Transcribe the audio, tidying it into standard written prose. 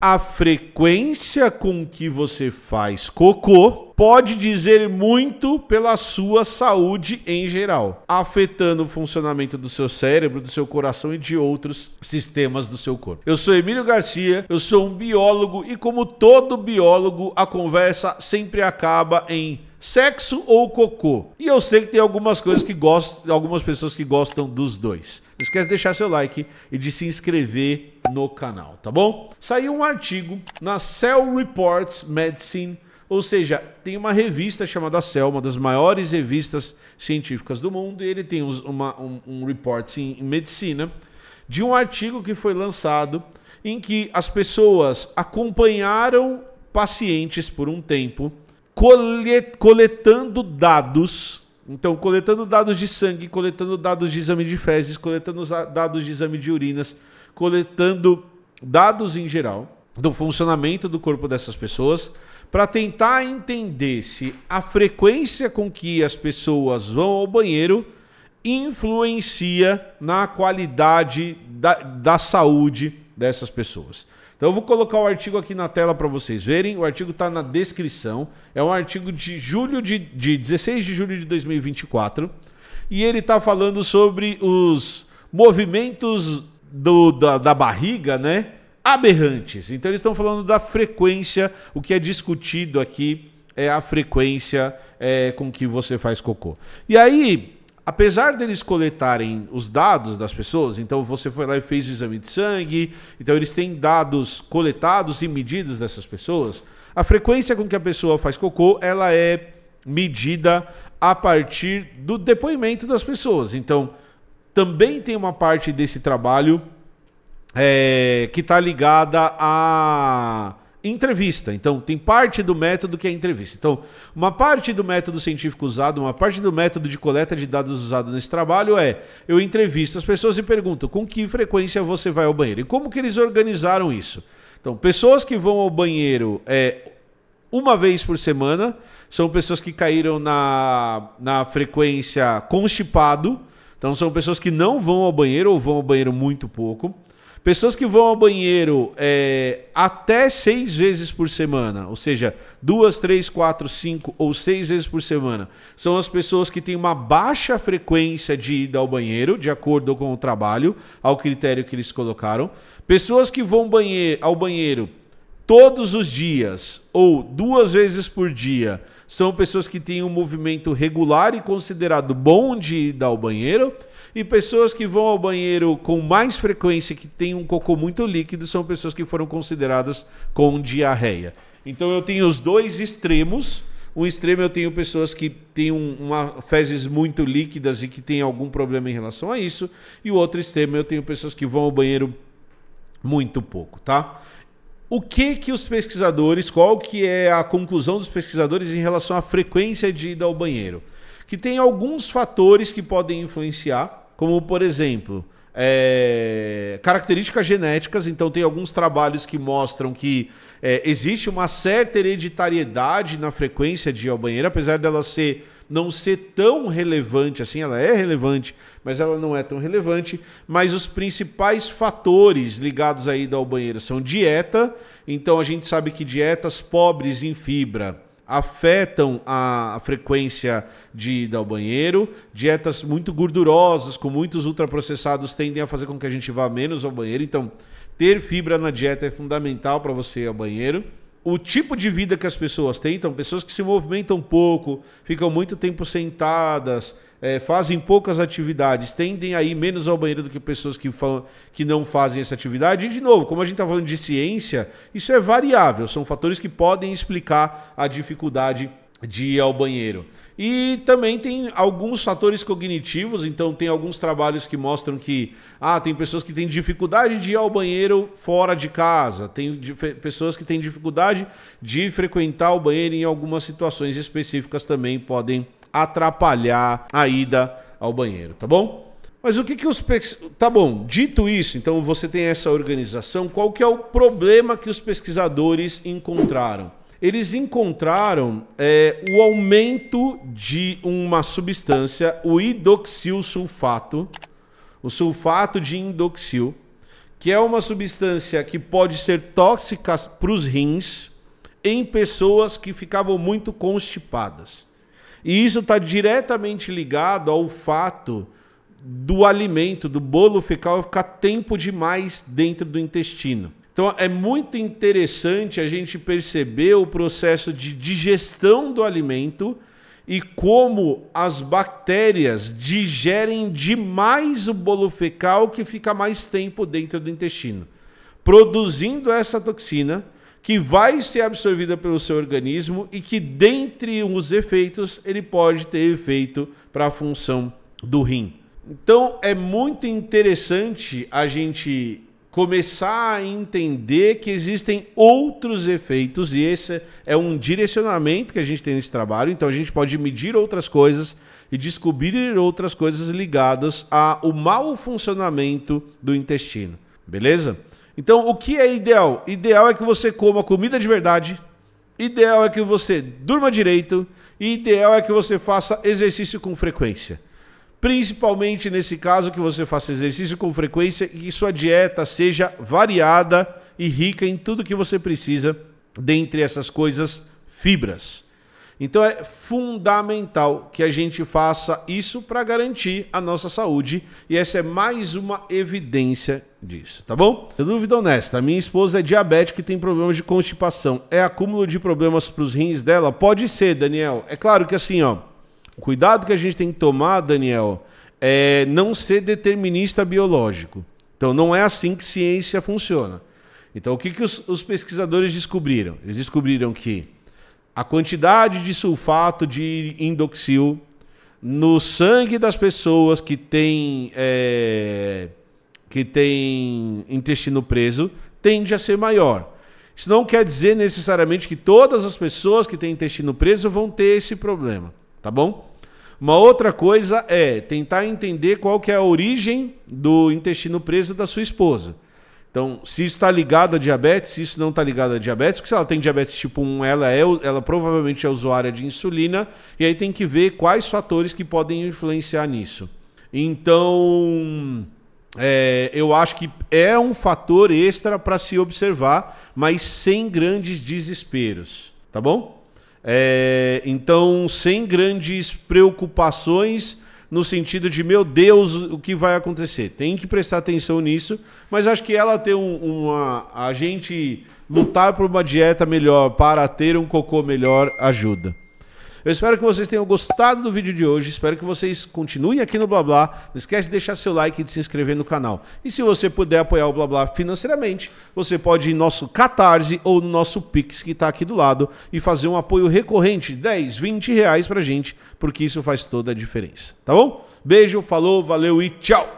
A frequência com que você faz cocô pode dizer muito pela sua saúde em geral, afetando o funcionamento do seu cérebro, do seu coração e de outros sistemas do seu corpo. Eu sou Emílio Garcia, eu sou um biólogo e, como todo biólogo, a conversa sempre acaba em sexo ou cocô. E eu sei que tem algumas coisas que gostam, algumas pessoas que gostam dos dois. Não esquece de deixar seu like e de se inscrever no canal, tá bom? Saiu um artigo na Cell Reports Medicine, ou seja, tem uma revista chamada Cell, uma das maiores revistas científicas do mundo, e ele tem um report em medicina de um artigo que foi lançado em que as pessoas acompanharam pacientes por um tempo, coletando dados. Então, coletando dados de sangue, coletando dados de exame de fezes, coletando dados de exame de urinas, coletando dados em geral do funcionamento do corpo dessas pessoas, para tentar entender se a frequência com que as pessoas vão ao banheiro influencia na qualidade da saúde dessas pessoas. Então eu vou colocar o artigo aqui na tela para vocês verem. O artigo está na descrição. É um artigo de 16 de julho de 2024. E ele está falando sobre os movimentos da barriga, né? Aberrantes. Então eles estão falando da frequência. O que é discutido aqui é a frequência com que você faz cocô. E aí, apesar deles coletarem os dados das pessoas, então você foi lá e fez o exame de sangue, então eles têm dados coletados e medidos dessas pessoas, a frequência com que a pessoa faz cocô, ela é medida a partir do depoimento das pessoas. Então, também tem uma parte desse trabalho que está ligada a entrevista. Então, tem parte do método que é entrevista. Então, uma parte do método científico usado, uma parte do método de coleta de dados usado nesse trabalho eu entrevisto as pessoas e pergunto com que frequência você vai ao banheiro. E como que eles organizaram isso? Então, pessoas que vão ao banheiro uma vez por semana são pessoas que caíram na frequência constipado. Então, são pessoas que não vão ao banheiro ou vão ao banheiro muito pouco. Pessoas que vão ao banheiro até 6 vezes por semana, ou seja, 2, 3, 4, 5 ou 6 vezes por semana, são as pessoas que têm uma baixa frequência de ida ao banheiro, de acordo com o trabalho, ao critério que eles colocaram. Pessoas que vão ao banheiro todos os dias ou 2 vezes por dia, são pessoas que têm um movimento regular e considerado bom de ida ao banheiro. E pessoas que vão ao banheiro com mais frequência, que têm um cocô muito líquido, são pessoas que foram consideradas com diarreia. Então eu tenho os dois extremos. Um extremo eu tenho pessoas que têm fezes muito líquidas e que têm algum problema em relação a isso. E o outro extremo eu tenho pessoas que vão ao banheiro muito pouco, tá? O que os pesquisadores, qual que é a conclusão dos pesquisadores em relação à frequência de ida ao banheiro? Que tem alguns fatores que podem influenciar, como, por exemplo, características genéticas. Então, tem alguns trabalhos que mostram que existe uma certa hereditariedade na frequência de ir ao banheiro, apesar dela não ser tão relevante assim. Ela é relevante, mas ela não é tão relevante. Mas os principais fatores ligados à ida ao banheiro são dieta. Então, a gente sabe que dietas pobres em fibra afetam a frequência de ida ao banheiro. Dietas muito gordurosas, com muitos ultraprocessados, tendem a fazer com que a gente vá menos ao banheiro. Então, ter fibra na dieta é fundamental para você ir ao banheiro. O tipo de vida que as pessoas têm, então, pessoas que se movimentam pouco, ficam muito tempo sentadas, fazem poucas atividades, tendem a ir menos ao banheiro do que pessoas que não fazem essa atividade. E, de novo, como a gente está falando de ciência, isso é variável, são fatores que podem explicar a dificuldade de ir ao banheiro. E também tem alguns fatores cognitivos. Então tem alguns trabalhos que mostram que tem pessoas que têm dificuldade de ir ao banheiro fora de casa, tem pessoas que têm dificuldade de frequentar o banheiro em algumas situações específicas, também podem atrapalhar a ida ao banheiro, tá bom? Mas o que Tá bom, dito isso, então você tem essa organização, qual que é o problema que os pesquisadores encontraram? Eles encontraram o aumento de uma substância, o indoxil sulfato, o sulfato de indoxil, que é uma substância que pode ser tóxica para os rins em pessoas que ficavam muito constipadas. E isso está diretamente ligado ao fato do alimento, do bolo fecal, ficar tempo demais dentro do intestino. Então é muito interessante a gente perceber o processo de digestão do alimento e como as bactérias digerem demais o bolo fecal que fica mais tempo dentro do intestino, produzindo essa toxina que vai ser absorvida pelo seu organismo e que, dentre os efeitos, ele pode ter efeito para a função do rim. Então, é muito interessante a gente começar a entender que existem outros efeitos e esse é um direcionamento que a gente tem nesse trabalho. Então, a gente pode medir outras coisas e descobrir outras coisas ligadas ao mau funcionamento do intestino. Beleza? Então, o que é ideal? Ideal é que você coma comida de verdade, ideal é que você durma direito e ideal é que você faça exercício com frequência. Principalmente nesse caso que você faça exercício com frequência e que sua dieta seja variada e rica em tudo que você precisa, dentre essas coisas, fibras. Então é fundamental que a gente faça isso para garantir a nossa saúde e essa é mais uma evidência disso, tá bom? Dúvida honesta, a minha esposa é diabética e tem problemas de constipação. É acúmulo de problemas para os rins dela? Pode ser, Daniel. É claro que assim, ó, o cuidado que a gente tem que tomar, Daniel, é não ser determinista biológico. Então não é assim que ciência funciona. Então o que os pesquisadores descobriram? Eles descobriram que a quantidade de sulfato de indoxil no sangue das pessoas que têm intestino preso tende a ser maior. Isso não quer dizer necessariamente que todas as pessoas que têm intestino preso vão ter esse problema, tá bom? Uma outra coisa é tentar entender qual que é a origem do intestino preso da sua esposa. Então, se isso está ligado a diabetes, se isso não está ligado a diabetes, porque se ela tem diabetes tipo 1, ela provavelmente é usuária de insulina, e aí tem que ver quais fatores que podem influenciar nisso. Então, eu acho que é um fator extra para se observar, mas sem grandes desesperos, tá bom? Então, sem grandes preocupações no sentido de, meu Deus, o que vai acontecer? Tem que prestar atenção nisso, mas acho que ela ter a gente lutar por uma dieta melhor para ter um cocô melhor ajuda. Eu espero que vocês tenham gostado do vídeo de hoje, espero que vocês continuem aqui no Blá. Não esquece de deixar seu like e de se inscrever no canal. E se você puder apoiar o Blá financeiramente, você pode ir no nosso Catarse ou no nosso Pix, que está aqui do lado, e fazer um apoio recorrente de 10, 20 reais pra gente, porque isso faz toda a diferença. Tá bom? Beijo, falou, valeu e tchau!